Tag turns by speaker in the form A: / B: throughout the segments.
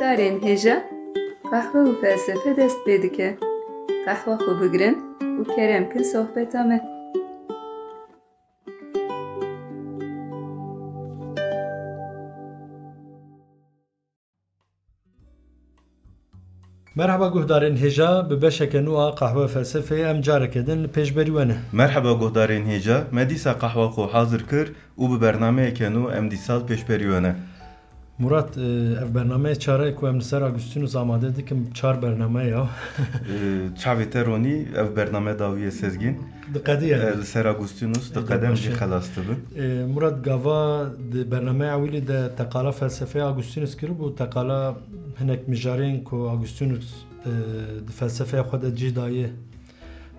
A: guhdarên hêja qehwe û felsefe dest pê dike. Qehwa xwe bigirin û kerem kin sohbeta me.
B: Merhaba guhdarên hêja bi beşeke nû a qehwe felsefeyê em careke din li pêşberî we ne.
C: Merhaba guhdarên hêja, me dîsa qehwa xwe hazir kir û bi bernameyeke nû em dîsal pêşberî we ne.
B: Murat, ev bernameyê çareyê ku em li ser Agustinus amade dikim çar bername ya.
C: Çavê te ronî ev bername dawiye sezgîn.
B: Diqediye.
C: Li ser Agustinus diqedem jî xelas dibin.
B: Murat gava di bernameya wî de teqala felsefeya Agustinus kiribû teqala hinek mijarên ku Agustinus di felsefeya xwe de cih daye.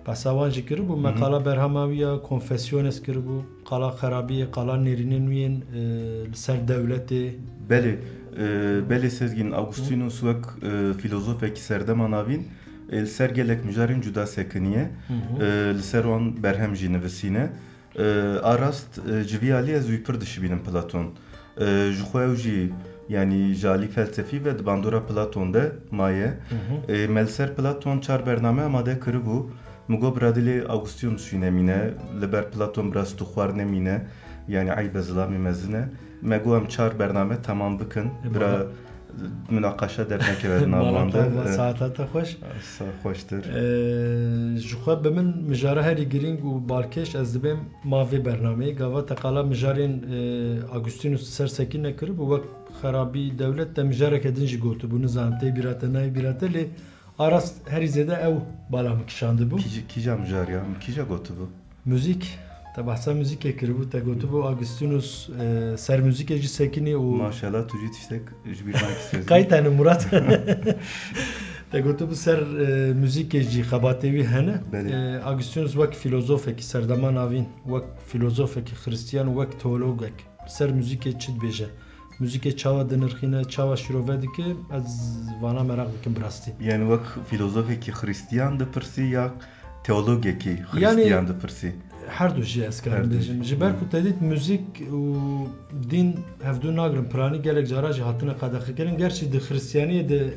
B: Behsa wan jî kiribû meqala berhema wî ya Confessiones kiribû, qala xerabiyê, qala nêrînên wî yên li ser dewletê.
C: Belê sezgîn Agustinus wek filozofekî serdema navîn li ser gelek mijarên cuda sekiniye li ser wan berhem jî nivisîne. A rast civî alî ez wî pir dişibînim Platon. Ji xwe ew jî yani jalî felsefî ve di bandora Platon de maye. Me li ser Platon çar bername amade kiribû. Mi got bira dilê Agustinus jî nemîne, li ber Platon biraz tu xwar nemîne. Yani eybe zilamê mezine. Me got em çar bername tamam bikin. Bira münaqaşa dernekeve navwan de.
B: Saetata xweş.
C: Xweştir.
B: Ji xwe bi min mijara herî girîng û balkêş ez dibêm mavê bernameyê gava teqala mijarên Agustinus ser sekîne kiribû wek xerabî dewlet de mijareke din jî gotibû nizanim tê bîrate nayê bîrate lê arast herî zêde ew bala min kişandibû.
C: Kîja mijar ya? Kîja gotibû?
B: Müzik. Te behsa müzikê kiribû te gotibû Agustinus ser müzikê jî sekînî û
C: maşallah tu jî tiştek ji bîrman kî
B: qey tane Murat. Te gotibû ser müzikê jî xebatê wî hene. Agustinus wek filozofekî serdema navîn, wek filozofekî Xristiyan û wek teologek ser müzikê çi dibêje? Müzikê çawa dinirxîne, çawa şîrove dike, ez vana merak dikim bi rastî.
C: Yani wek filozofekî Xristiyan dipirsî ya teologekî Xristiyan dipirsî?
B: Her du jî ez karim bêjim. Ji ber ku te dît müzik û dîn hevdû nagirin piranî gelek cara jî hatine qedexekirin. Gerçî di Xristiyaniyê de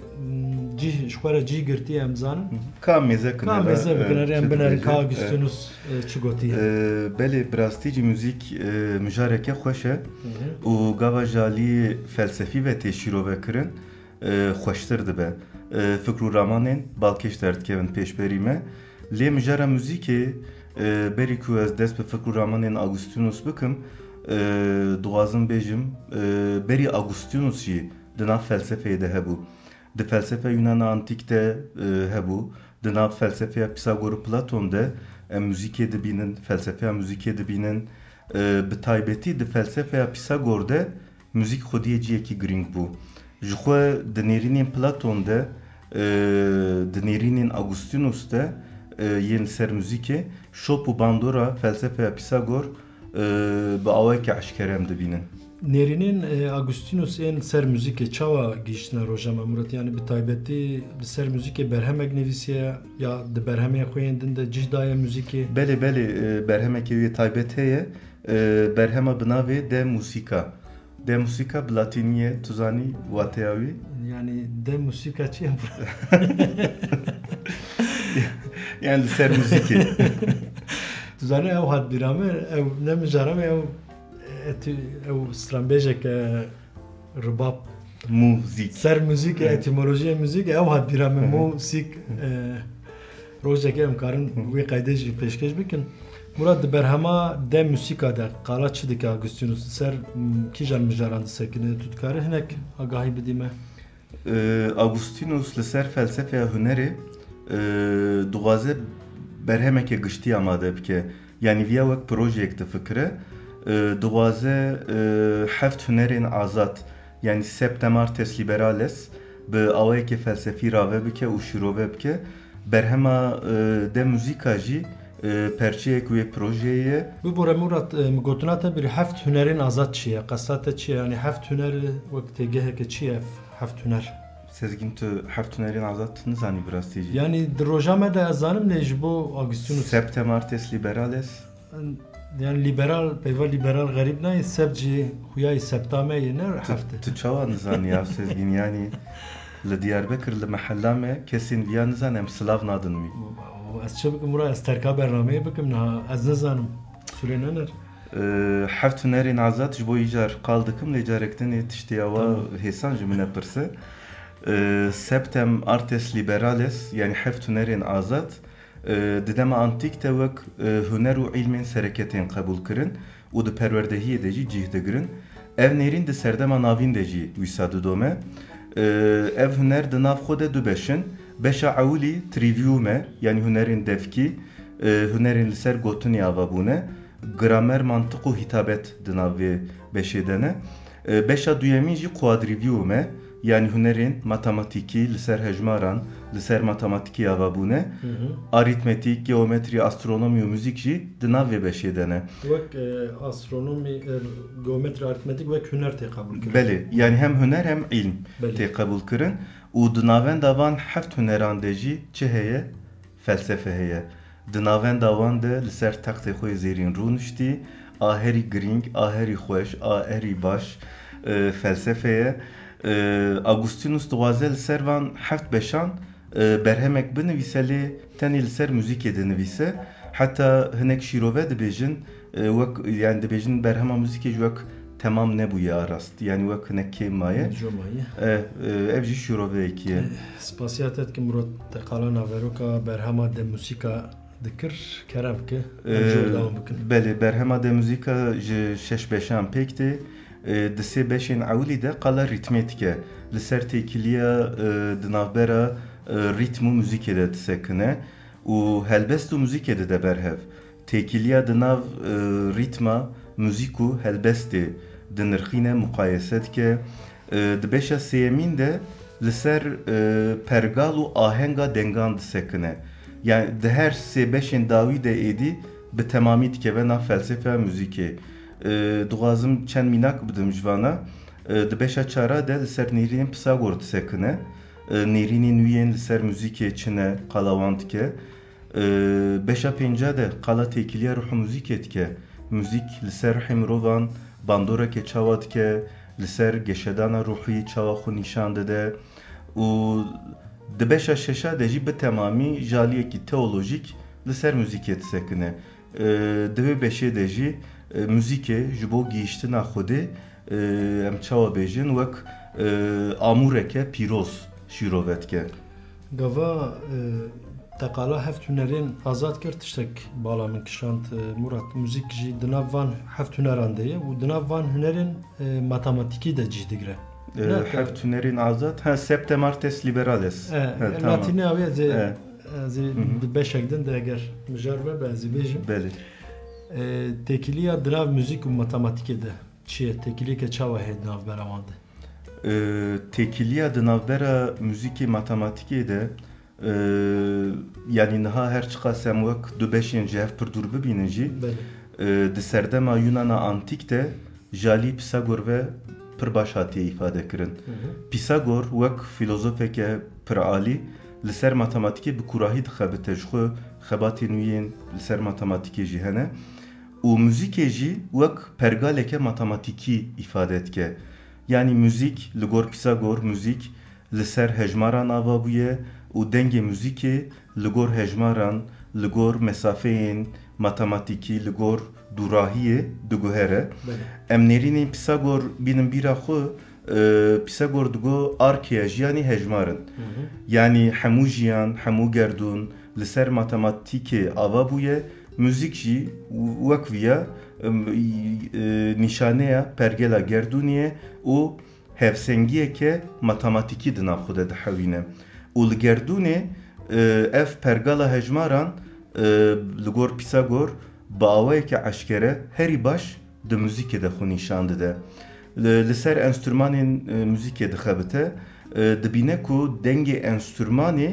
B: cih ji xwe re cih girtiye em zanin.
C: Ka mêze kinere.
B: Ka mêze bikinere em binerin ka Agustinus çi gotiye.
C: Belê bi rastî jî müzik mijareke xweş e û gava jalî felsefî ve tê şîrove kirin xweştir dibe. Fikr û ramanên balkêş derdikevin pêşberî me. Lê mijara müzikê berî ku ez dest bi fikr û ramanên Agustinus bikim dixwazim bêjim berî Agustinus jî di nav felsefeyê de hebû. Di felsefe Yunana Antîk de hebû. Di nav felsefeya Pisagor û Platon de em müzikê dibînin, felsefeya müzikê dibînin. Bi taybetî di felsefeya Pisagor de müzik xwediyê ciyekî girîng bû. Ji xwe di nêrînên Platon de di nêrînên Agustinus de yên ser müzikê şop û bandora felsefeya Pisagor bi awayekî eşkerem dibînin.
B: Nêrînên Agustinus yên ser müzikê çawa gîştine roja me Murat? Yani bi taybetî li ser müzikê berhemek nivîsiye ya di berhemê xwe yên din de cih daye müzikê?
C: Belê berhemekê wê taybet heye berhema bi navê de musîka. De musîka bi latîniyê tu zanî wateya wî?
B: Yani de musîka çi ye?
C: Yani ser müzikê.
B: Tu zanî ew hat bîra me ew ne mijara me ew strambêjeke ribab
C: müzik.
B: Ser müzik etimolojiya müzik ew hat bîra me musîk rojeke em karin wê qeydê jî pêşkêş bikin. Murat di berhema de musîka de qala çi dike Agustinus ser kîjan mijaran disekine tu dikarî hinek agahî bidî me?
C: Agustinus li ser felsefeya hunerê dixwaze berhemeke giştî amade bike. Yani viya wek projeyek difikire dixwaze heft hunerên azad yani septemartes liberales bi awayekî felsefî rave bike û şîrove bike. Berhema de müzîka jî perçeyek wê projeyê.
B: Bu bore Murat gotina te bir heft hunerên azad çi ye? Qesa te çi ye? Yani heft huner wek têgeheke çi ye heft huner?
C: Sezgin tu heft hunerên azad nizanî bi rastî jî.
B: Yani di roja me de ez zanim lê ji bo Agustinus
C: septemartes liberales.
B: Yani liberal, peyva liberal garip nayê, sebt jî xuyayê septameyê ne hefte.
C: Tu çawa nizanî ya Sezgin yani Li Diyarbakır li mehella me kesên viya nizan em silav nadin wî.
B: Ez çi bikim mura ez terka bernameyê bikim na ez nizanim. Sûrê nener.
C: Heft hunerên azad ji bo îcar qal dikim lê carek tenê tiştê awa hêsan ji min e pirse. Septem artes liberales yani heft hunerên azad di dema antik te wek huner û ilmên sereketên qebûl kirin û di perwerdehiyê de jî cih digirin. Ev nêrîn di serdema navîn de jî wîsa didome. Ev huner di nav xwe de du beşin. Beşa ewlî trivium e yani hunerên devkî, hunerên li ser gotinê ava bûne. Gramer, mantık û hitabet di nav vê beşê de ne. Beşa duyemîn jî quadrivium e yani hunerên matematikî li ser hejmaran, li ser matematikî ava bûne. Aritmetik, geometri, astronomi û müzik jî di nav vê beşê de ne.
B: Wek astronomi, geometri, aritmetik wek huner tê qebûl kirin.
C: Belê, yani hem huner hem ilm
B: Belê.
C: tê qebûl kirin û di navenda van heft huneran de jî çi heye? Felsefe heye. Di navenda wan de li ser textê xwe zêrîn rûniştî, a herî giring, a herî xweş, a herî baş felsefeye. Augustinus dixwaze li ser van heft beşan berhemek binivîse lê tenê li ser muzîkê dinivîse. Heta hinek şîrove dibêjin wek yani dibêjin berhema muzîkê jî wek temam nebûye arast. Yani wek hinek kêm maye. Ev jî şîroveyekî ye.
B: Spasiya te dikim mura teqala naveroka berhema de musîka dikir kerem ki encûr devam bikin.
C: Belê berhema de muzîka ji şeş beşan pêk tê. Di sê beşên ewlî de qala rîtmêtik e. Li ser têkiliya di navbera rîtm û muzîkê de disekine û helbest û muzîkê de de berhev. Têkiliya di nav rîtma, muzîk û helbestê di nirxîne muqayese dike. Di beşa sêyemîn de li ser pergal û ahenga dengan disekine. Yani di her sê beşên dawî de êdî bi temamî dikeve nav felsefe muzîkê. Dixwazim çend mînak bidim ji vana. Di beşa çara de li ser nêrînên Pisagor disekine. Nêrînên wî yên li ser muzîkê çi ne qala wan dike. Beşa pênca de qala têkiliya ruh û muzîkê dike. Müzik li ser rihê mirovan bandorekê çawa dike, li ser geşedana ruhî çawa xwe nîşan dide û di beşa şeşa de jî bi temamî jaliyekî teolojîk li ser muzîkê disekine. Di vê beşê de jî muzîkê ji bo gihîştina Xwedê em çawa bêjin wek amûreke pîroz şîrove dike.
B: Gava teqala heft hunerên azad kir tiştek bala min kişand Murat müzik jî di nav van heft huneran de ye û di nav van hunerên matematikî de cih digire.
C: Heft hunerên azad septem artes liberales.
B: Latinê avê zê bi beşek din de eger mijar ve ben zê bêjim.
C: Belê.
B: Têkiliya di nav müzik û matematikê de çi ye? Têkiliyeke çawa heye di navbera wan de?
C: Têkiliya di navbera muzîkê matematikê de yani niha her çiqas em wek du beşên ji hev pir dûr bibînin jî di serdema Yunana antik de jalî Pisagor ve pir baş hatiye îfade kirin. Pisagor wek filozofeke pir alî li ser matematikê bi kurahî dixebite ji xwe xebatên wî yên li ser matematikê jî hene û muzîkê jî wek pergaleke matematikî îfade dike. Yani müzik li gor Pisagor müzik li ser hejmaran ava bûye û dengê muzîkê li gor hejmaran, li gor mesafeyên matematikî, li gor dûrahiyê diguhere. Em nêrînên Pisagor bînin bîra xwe Pisagor digo arkeya jiyanî hejmarin. Yani hemû jiyan, hemû gerdûn li ser matematikê ava bûye, müzik jî wek viya nîşaneya pergela gerdûniyê û hevsengiyeke matematikî di nav xwe de dihewîne. û li gerdûnê ev pergala hejmaran li gor Pisagor bi awayeke eşkere herî baş di muzîkê de xwe nîşan dide. Li ser enstrûmanên muzîkê dixebite dibîne ku dengê enstrûmanê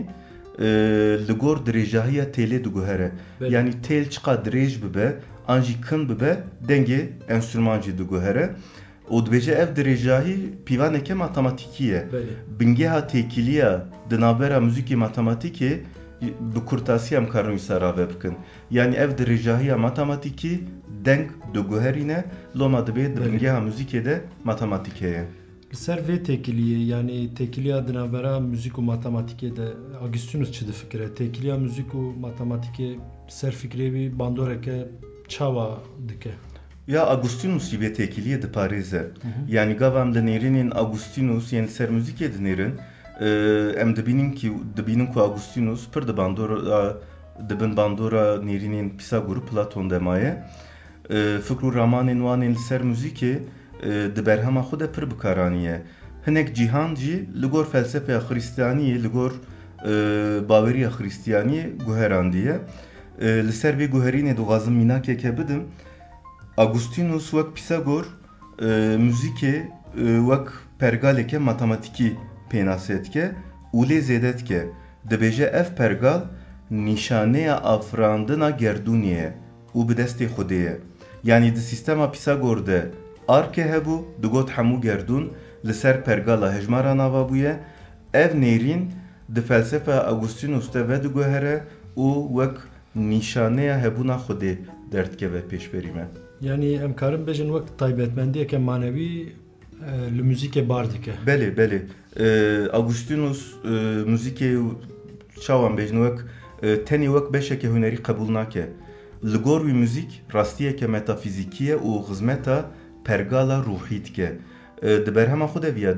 C: li gor dirêjahiya têlê diguhere. Yani têl çiqa dirêj bibe an jî kin bibe dengê enstrûman jî diguhere. û dibêje ev dirêjahî pîvaneke matematikî ye. Bingeha têkiliya di navbera muzîkê matematikê bi kurtasî em karin wî rave bikin. Yani ev dirêjahiya matematikî deng diguherîne loma dibe di bingeha muzîkê de matematik heye.
B: Ser vê tekiliye yani tekiliya dinavera müzik û matematikê de Agustinus çi difikire? Tekiliya müzik û matematikê ser fikrê wî bandoreke çawa dike?
C: Ya Agustinus jî vê tekiliye diparêze. Yani gavam li nêrînên Agustinus yên ser müzikê dinêrin, em dibînin ku Agustinus pir dibin bandora nêrînên Pisagor û Platon de maye. Fikr û ramanên wan ên li ser müzikê di berhema xwe de pir bikaraniye. Hinek cîhan jî li gor felsefeya Xristiyaniyê, li gor baweriya Xristiyaniyê guherandiye. Li ser vê guherînê dixwazim mînakeke bidim. Agustinus wek Pisagor müzikê wek pergaleke matematikî pênasê dike û lê zêde dike. Dibêje ev pergal nîşaneya afirandina gerdûnê ye û bi destê Xwedê ye. Yani di sîstema Pisagor de arke hebû, digot hemû gerdûn li ser pergala hejmara nava bûye. Ev nêrîn di felsefeya Agustinus de ve diguhere û wek nîşaneya hebûna Xwedê derdikeve pêşberî me.
B: Yani em karin bêjin wek taybetmendiyeke manevî li müzikê bar dike.
C: Belê. Agustinus müzikê çawan bêjin wek tenê wek beşeke hunerî qebûl nake. Li gor wî müzik rastiyeke metafîzîkî ye û xizmeta pergala ruhî dike. Di berhema xwe de viya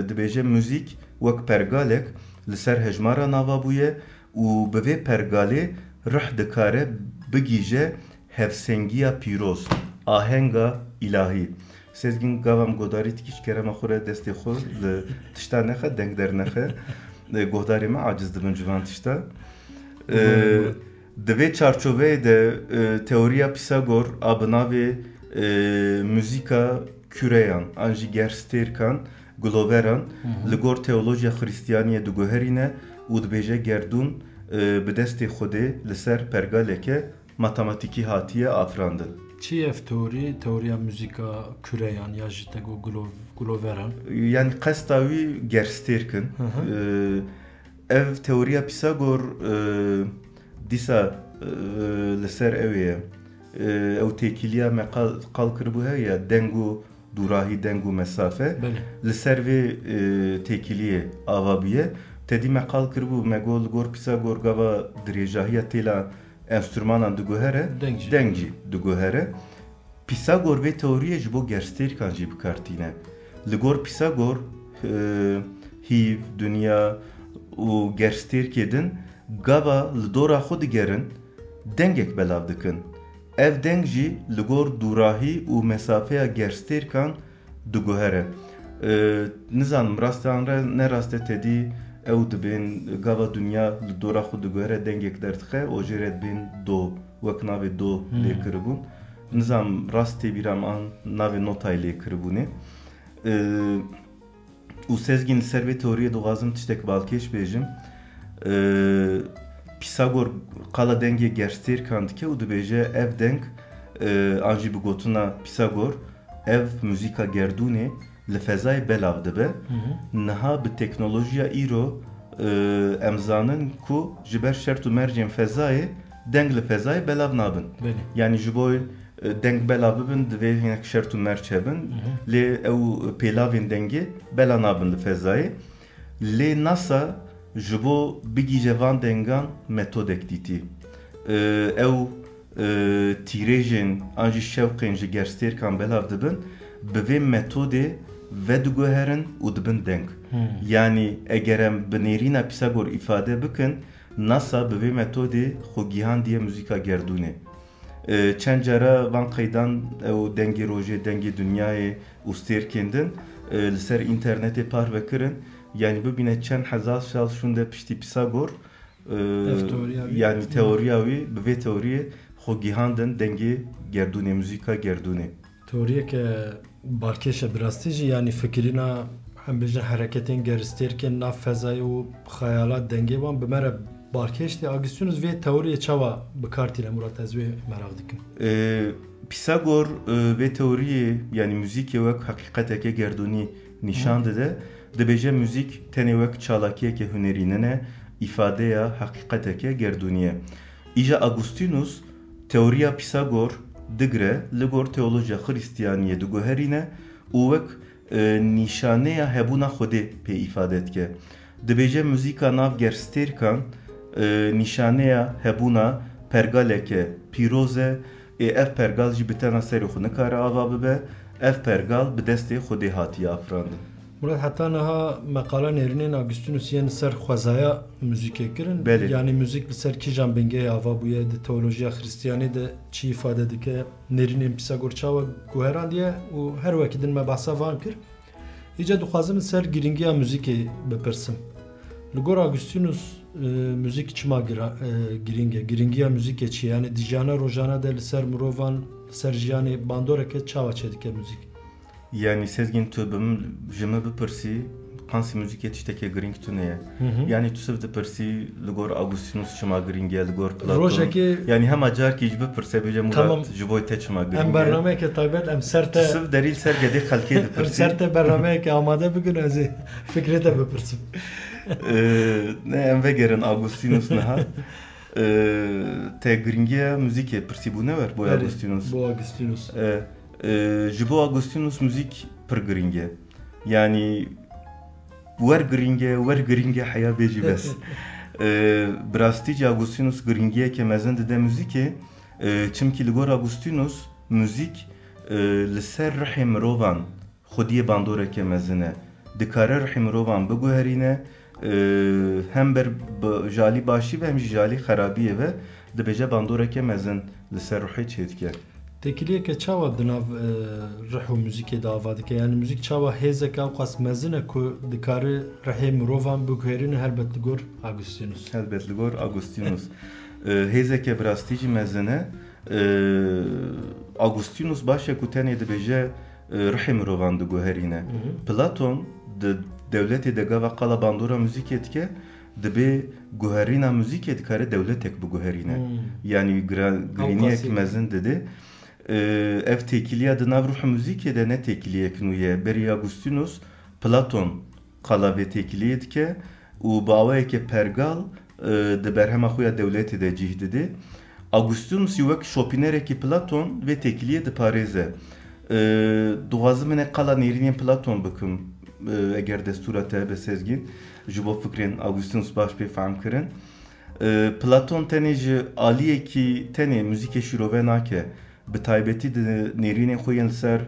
C: dibêje müzik wek pergalek li ser hejmara nava bûye û bi vê pergalê rih dikare bigîje hevsengiya pîroz, ahenga ilahî. Sezgin gavam godarî tikî kerema xwe re destê xwe li tişta nexe deng dernexe. Gohdarê me aciz dibin civan tişta. Di vê çarçoveyê de teoriya Pisagor a bi navê müzîka küreyan an jî gerstêrkan Gloveran li gor teolojiya Xristiyaniyê diguherîne û dibêje gerdûn bi destê Xwedê li ser pergaleke matematikî hatiye afirandin.
B: Çi ev teoriya müzika küreyan ya jî te Gloveran?
C: Yani qesta wî gerstêrkin. Ev teoriya Pisagor dîsa li ser ew ye. Ew têkiliya me qal kiribû heye deng û durahî, deng û mesafe. Li ser vê têkiliyê ava bûye. Tedî me qal kiribû me got li gor Pisagor gava dirêjahiya têla enstrûmanan diguhere, deng jî diguhere. Pisagor vê teoriyê ji bo gerstêrkan jî bikartîne. Li gor Pisagor hîv, dunya û gerstêrkê din gava li dora xwe digerin dengek belav dikin. Ev deng jî li gor durahî û mesafeya gerstêrkan diguhere. Nizanim rastan re ne raste tedî ew dibên gava dunya li dora xwe diguhere dengek derdixe o jê re dibên do wek navê do lê kiribûn. Nizam rast tê bîram an navê notayê lê kiribûnê. û sezgîn li ser vê teoriyê dixwazim tiştek balkêş bêjim. Pisagor qala dengê gerstêrkan dike û dibêje ev deng an jî bi gotina Pisagor ev müzîka gerdûnê li fezayê belav dibe. Niha bi teknolojiya îro em zanin ku ji ber şert û mercên fezayê deng li fezayê belav nabin. Yani ji bo deng belav bibin divê hinek şert û merc hebin. Lê ew pêlavên dengê bela nabin li fezayê. Lê NASA ji bo bigîje van dengan metodek dîtî. Ew tîrêjên an jî şewqên ji gerstêrkan belav dibin bi vê metodê ve diguherin û dibin deng. Yani eger em bi nêrîna Pisagor îfade bikin NASA bi vê metodê xwe gihandiye müzîka gerdûnê. Çend cara van qeydan ew dengê rojê, dengê dunyayê û stêrkên din li ser internetê parve kirin. Yani bibîne çend hezar sal şûnde piştî Pisagor yani teoriya wî bi vê teoriyê xwe gihandin dengê gerdûnê, müzîka gerdûnê.
B: Teoriyeke barkêşe bi rastî jî yani fikirîna hem bêjin hereketên gerstêrkên nav fezayê û xeyalat dengê wan bi me re barkêş tê. Agustinus vê teoriyê çawa bikartîne Murat ez wê merak dikim.
C: Pisagor vê teoriyê yani müzîkê wek heqîqeteke gerdûnî nîşan dide. Dibêje müzik tenê wek çalakiyeke hunerî ne îfadeya heqîqeteke gerdûnî ye. Îja Agustinus teoriya Pisagor digre li gor teolojiya Xristiyaniyê diguherîne û wek nîşaneya hebûna Xwedê pê îfade dike. Dibêje muzîka nav gerstêrkan nîşaneya hebûna pergaleke pîroz e ev pergal jî bi tena serê xwe nikare ava bibe, ev pergal bi destê Xwedê hatiye afirandin.
B: Murat hatta naha mekala nêrînên Agustinus yên ser xwezaya müzikê kirin.
C: Belê.
B: Yani müzik li ser kîjan bingehê ava bûye di teolojiya Xristiyanê de çi îfade dike nêrînên Pisagor çawa guherandiye û her wekî din me behsa van kir. Îce dixwazim ser giringiya müzikê bipirsim. Li gor Agustinus müzik çima giring e? Giringiya müzikê çi? Yani dijana rojana de li ser mirovan, li ser jiyanê bandoreke çawa çedike müzik?
C: Yani sezgin tu ji me bipirsî qansî müzikê tiştekê giring tune ye. Yani tu siv dipirsî li gor Agustinus çima giring e, li gor Platon. Yani hema carkî ji bipirse bêje Murat ji bo te çima giring e.
B: Em bernameyeke taybet em ser te...
C: Tu siv derîl ser gedê xelkê dipirsî.
B: Em ser te bernameyeke amade bikin ez ê fikrê te bipirsim.
C: Ne em vegerin Agustinus niha. Te giringiya müzikê pirsîbûne wer bo Agustinus.
B: Bo Agustinus.
C: Ji bo Agustinus müzik pir giring e. Yani wer giring e heya bêjî bes. Bi rastî cî Agustinus giringiyeke mezin dide müzikê, çimkî li gor Agustinus müzik li ser rihê mirovan xwediyê bandoreke mezin e. Dikare rihê mirovan biguherîne, hem ber jalî başî ve hem jî jalî xerabiyê ve dibêje bandoreke mezin li ser rihê çê dike.
B: Tekiliyeke çawa di nav rih û müzikê de ava dike? Yani müzik çawa hêzeke ew qas mezin e ku dikare rihê mirovan biguherîne helbet li gor Agustinus.
C: Helbet li gor Agustinus. Hêzeke bi rastî jî mezin e. Agustinus başe ku tenê dibêje rihê mirovan diguherîne. Platon di devletê de gava qala bandora müzikê dike, dibe guherîna müzikê dikare devletek biguherîne. Yani giriniyek mezin dedi. Ev tekiliya di nav ruh müzikê de ne tekiliyek nûye. Berî Agustinus Platon qala vê tekiliyê dike û bi awayeke pergal di berhema xwe ya devletê de cih dide. Agustinus wek şopînerekî Platon vê tekiliyê diparêze. Dixwazim hinek qala nêrînên Platon bikim eger destûra te be sezgin ji bo fikrên Agustinus baş pê fehm kirin. Platon tenê ji aliyekî tenê müzikê şîrove nake. Bi taybetî di nêrînên xwe yên ser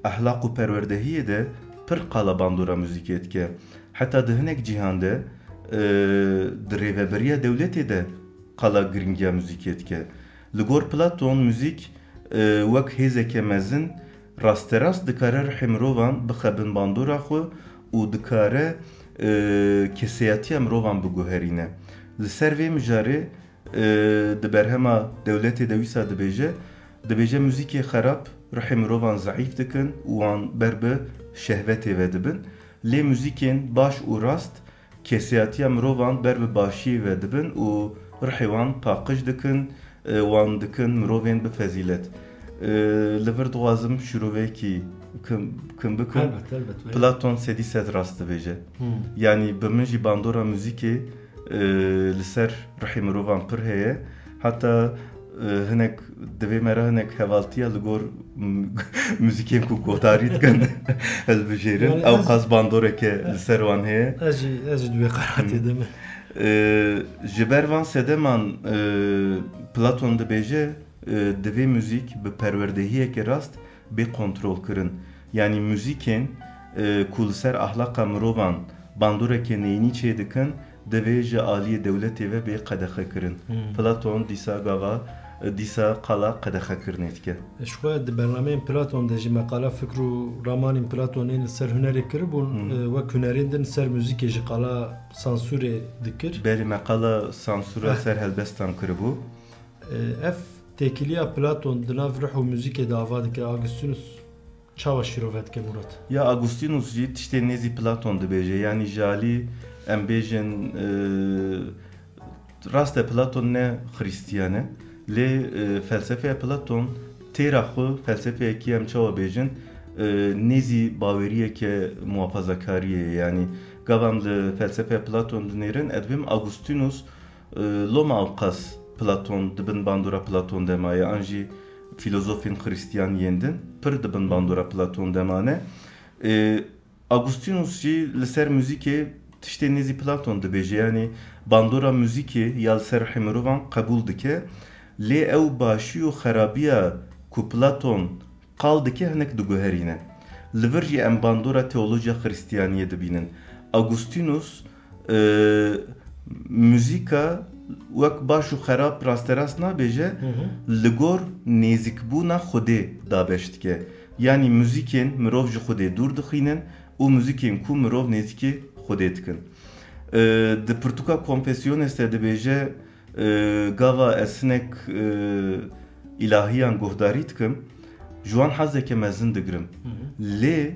C: ehlaq û perwerdehiyê de pir qala bandora müzikê dike. Heta di hinek cîhan de di rêveberiya dewletê de qala giringiya müzikê dike. Li gor Platon müzik wek hêzeke mezin rasterast dikare rihê mirovan bixebin bandora xwe û dikare keseyatiya mirovan biguherîne. Li ser vê mijarê di berhema dewletê de wîsa dibêje müzikê xerab rihê mirovan zeîf dikin û wan ber bi şehvetê ve dibin. Lê müzikên baş û rast keseyatiya mirovan ber bi başiyê ve dibin û rihê wan paqij dikin, wan dikin mirovên bi fezilet. Li vir dixwazim şîroveyekî kim bikim.
B: Elbet.
C: Platon sedî sed rast dibêje. Yani bi min jî bandora müzikê li ser rihê mirovan pir heye. Hatta hinek divê me re hinek hevaltiya li gor müzikên ku godarî dikin hilbijêrin. Ew qas bandoreke li ser wan heye.
B: Ez jî divê qeratê de me.
C: Ji ber van sedeman Platon dibêje divê müzik bi perwerdehiyeke rast bê kontrol kirin. Yani müzikên ku li ser ahlaqa mirovan bandoreke neyînî çê dikin divê ji aliyê dewletê ve bê qedexe kirin. Platon dîsa qala qedexekirinê dike.
B: Şwe di bernameyên Platon de jî meqala fikr û ramanên Platonê li ser hunerê kiribûn wek hunerên din ser müzikê jî qala sansûrê dikir.
C: Belê meqala sansûra ser helbestan kiribû.
B: Ev tekiliya Platon di nav rih û müzikê de ava dike. Agustinus çawa şîrove dike Murat?
C: Ya Agustinus jî tiştê nêzî Platon dibêje. Yani jalî em bêjin rast e Platon ne Xristiyan e. Lê felsefeya Platon têra xwe felsefeyekî em çawa bêjin nêzî baweriyeke muhafazakariyê. Yani gavam li felsefeya Platon dinêrin edvêm Agustinus loma ew qas Platon dibin bandora Platon demaye. An jî filozofên Xristiyan yên din pir dibin bandora Platon demane. Agustinus jî li ser müzikê tiştê nêzî Platon dibêje, yani bandora müzikê ya li ser rihê mirovan qebûl dike, lê ew başî û xerabiya ku Platon qal dike hinek diguherîne. Li vir jî em bandora teolojiya Xristiyaniyê dibînin. Agustinus müzika wek baş û xerab rasterast nabêje, li gor nêzîkbûna Xwedê dabeş dike. Yani müzikên mirov ji Xwedê dûr dixînin û müzikên ku mirov nêzîkî Xwedê dikin. Di Pirtûka Confessiones de dibêje gava ez hinek ilahiyan guhdarî dikim, ji wan hezeke mezin digirim. Lê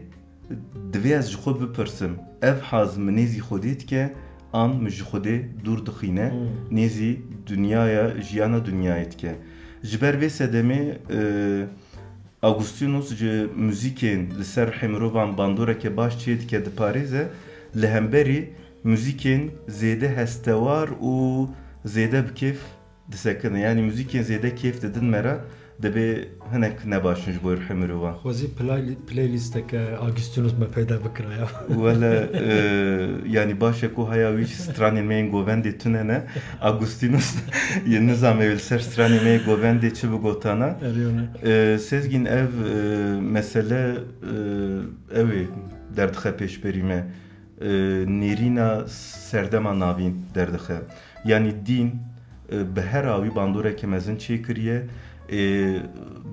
C: divê ez ji xwe bipirsim, ev hez min nêzî Xwedê dike an min ji Xwedê dûr dixîne, nêzî dünyaya, jiyana dünyayê dike. Ji ber vê sedemê Agustinus ji müzikên li ser rihê mirovan bandoreke baş çê dike diparêze, li hemberî müzikên zêde hestewar û zêde bi kêf disekine. Yani müzikên zêde kêf didin me re dibê hinek nebaşin ji bo rihê mirovan.
B: Xwezî playlisteke Agustinus me peyda bikiraya.
C: Wele yani başe ku haya wî stranên me yên govendê tune ne, Agustinus yên nizame li ser stranê me yên govendê çi bigotana. Sezgîn ev mesele ew ê derdixe pêşberî me. Nêrîna serdema navîn derdixe. Yani dîn bi her awî bandoreke mezin çêkiriye.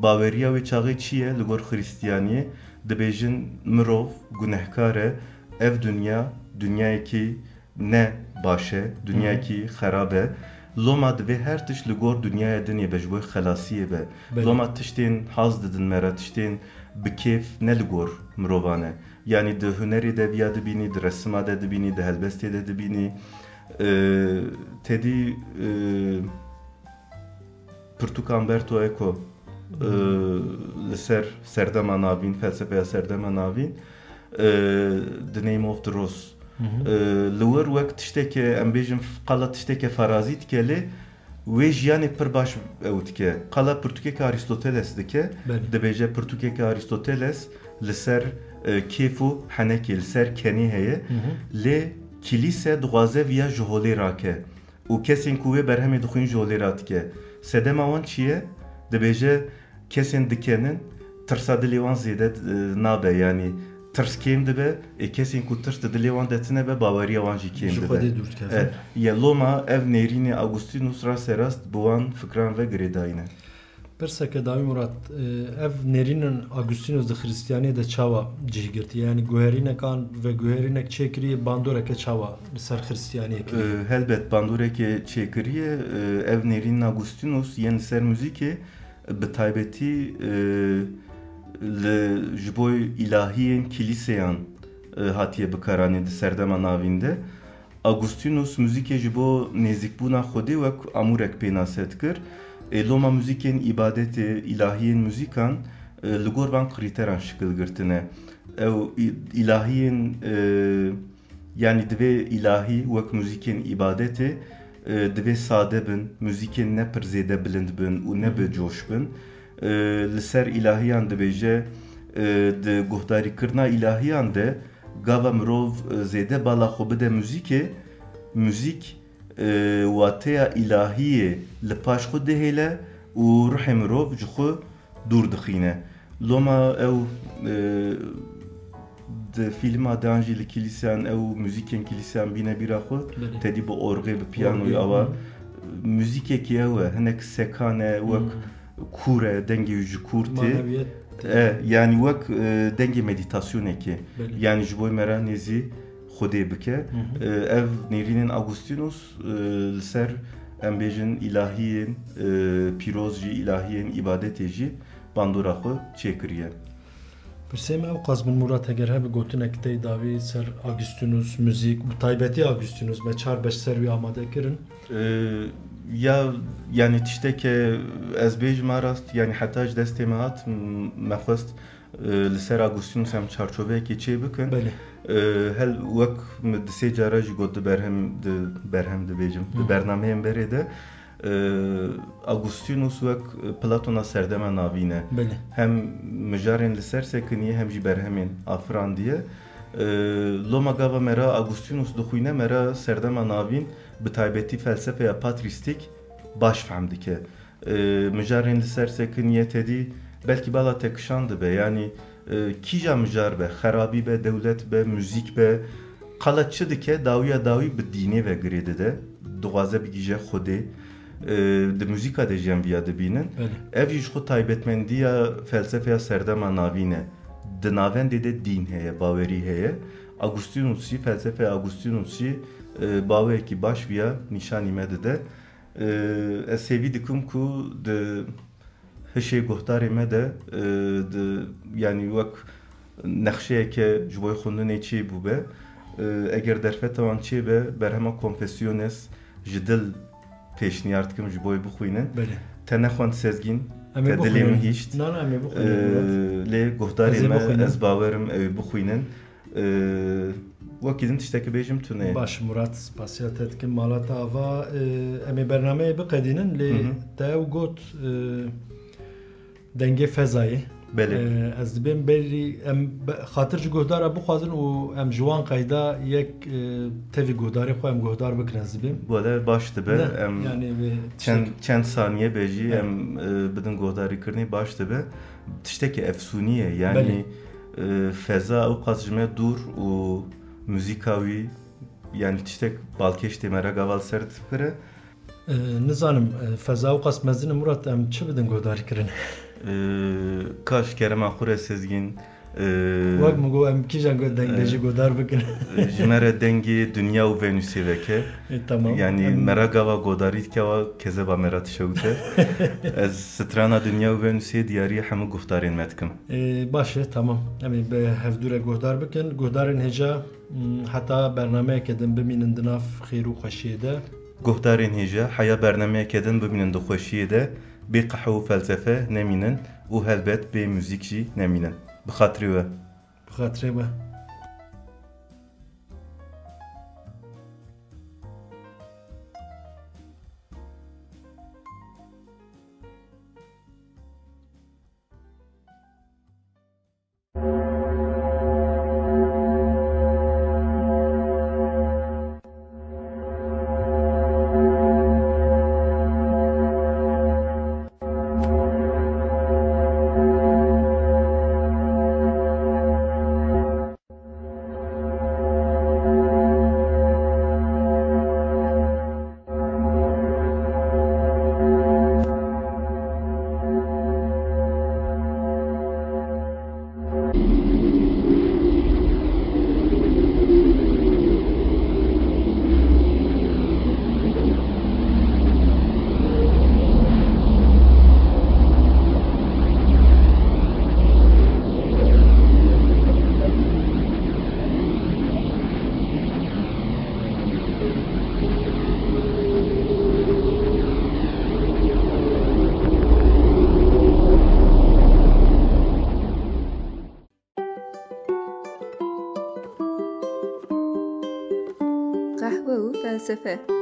C: Baweriya wê çaxê çi ye li gor Xristiyaniyê? Dibêjin mirov gunehkar e, ev dünya dünyayekî ne baş e, dünyayekî xerab e. Loma divê her tişt li gor dünyaya dinê be ji bo xelasiyê be. Loma tiştên hez didin me re, tiştên bi kêf ne li gor mirovan e. Yani di hunerê de viya dibînî, di resima de dibînî, di helbestê de dibînî. Tedî Pirtûka Umberto Eco li ser serdema navîn, felsefeya serdema navîn, The Name of the Rose. Li wir wek tişteke em bêjin qala tişteke farazî dike lê wê jiyanê pir baş ew dike. Qala Pirtûkeke Aristoteles dike, dibêje Pirtûkeke Aristoteles li ser kêf û henekê, li ser kenî heye, lê kilîse dixwaze viya ji holê rake û kesên ku wê berhemê dixwîn ji holê radike. Sedema wan çi ye? Dibêje kesên dikenin tirsa dilê wan zêde nabe, yani tirs kêm dibe, kesên ku tirs di dilê wan de tune be, baweriya wan jî kêm dibe. Ya loma ev nêrînê Agustinus rasterast bi wan fikran ve girêdayîne.
B: Pirseke davî Murat, ev nêrînin Agustinus di Xristiyaniyê de çawa cih girtiye, yani guherînekan ve guherînek çêkiriye bandoreke çawa li ser Xristiyaniyê kiriye?
C: Helbet bandoreke çêkiriye, ev nêrînin Agustinus yên li ser müzikê bi taybetî li ji bo ilahiyên kilîseyan hatiye bikaranî di serdema navîn de. Agustinus müzikê ji bo nêzîkbûna Xwedê wek amûrek pênase dikir. Loma müzikên ibadetê, ilahiyên müzikan li gor van krîteran şikil girtine. Ew ilahiyên yani divê ilahî wek müzikên ibadetê divê sade bin, müzikên ne pir zêde bilind bin û ne bi coş bin. Li ser ilahiyan dibêje di guhdarîkirina ilahiyan de gava mirov zêde bala xwe bide müzikê, müzik wateya ilahiyê li paş xwe dihêle û rihê mirov ji xwe dûr dixîne. Loma ew di fîlma de an jî li kilîseyan ew müzikên kilîseyan bîne bîra xwe, tedî bi orgê, bi piyanoyê ava müzikekî ew e, hinek sekan e, wek kûr e, dengê ji kûr tê. Yani wek dengê meditasyonekê. Yani ji bo me re nêzî Xwedê bike. Ev nêrînên Agustinus li ser em bêjin ilahiyên pîroz jî, ilahiyên ibadetê jî bandora xwe çêkiriye.
B: Pirsê me ew qas bin Murat eger hebe gotinek tê davî ser Agustinus müzik bi taybetî Agustinus me çar beş ser wî amade kirin?
C: Ya yani tişteke ez bêjim arast, yani heta ji destê me hat me xwest li ser Agustinus em çarçoveyekê çê bikin. Hel wek di sê cara jî got di berhem dibêjim di bernameyên berê de Agustinus wek Platona serdema navîne.
B: Belê.
C: Hem mijarên li ser sekiniye hem jî berhemên afirandiye. Loma gava me ra Agustinus dixwîne me ra serdema navîn bi taybetî felsefeya patristik baş fehm dike. Mijarên li ser sekiniye tedî belkî bala te kişan dibe, yanî kîja mijar be, xerabî be, dewlet be, müzik be, qala çi dike dawiya dawî bi dînê ve girê dide, dixwaze bigîje Xwedê. Di müzîka de jî em viya dibînin. Ev jî ji xwe taybetmendiya felsefeya serdema navîn e. Di navendê de dîn heye, bawerî heye. Agustinusî, felsefeya Agustinusî baweyekî baş viya nîşanî me dide. Ez hêvî dikim ku di hişê guhdarê me de yanî wek nexşeyeke ji bo xwendinê çê bû be. Eger derfeta wan çê be, berhema Confessiones ji dil pêşniyar dikim ji bo bixwînin. Te nexwend sezgîn, te dilê min hîşt. Lê guhdarê me ez bawerim ew bixwînin. Wekî din tiştekî bêjim tune.
B: Baş Murat, spasiya te dikim mala te ava em ê bernameya biqedînin lê te ew got dengê fezayê. Ez dibêm berî em xatir ji guhdara bixwazin û em ji wan qeyda yek tevî guhdarê xwe em guhdar bikin ez dibêm.
C: Wele baş dibe em çend saniye bêjî em bidin guhdarîkirinê baş dibe. Tiştekî efsûnî ye, yanî feza ew qas ji me dûr û müzîka wî yanî tiştek balkêş tê me re gaval ser dikire.
B: Nizanim feza ew qas mezin Murat em çi bidin guhdarîkirinê?
C: Kaş kerema xwe re sezgîn.
B: Wek min got em kîjan dengê jî guhdar bikin.
C: Ji me re dengê Dünya û Venûsê veke.
B: Tamam.
C: Yanî me ra gava guhdarî dike wa kezeba me ra tişewite. Ez strana Dünya û Venûsê diyarî hemû guhdarên me dikim.
B: Baş e, tamam. Em ê bi hevdûre guhdar bikin. Guhdarên hêja heta bernameyekê din bimînin di nav xêr û xweşiyê de.
C: Guhdarên hêja heya bernameyekê din bimînin di xweşiyê de. Bê qehe û felsefe nemînin û helbet bê müzik jî nemînin. Bi xatirê we.
B: Bi xatirê we.
A: Qehwe û felsefe.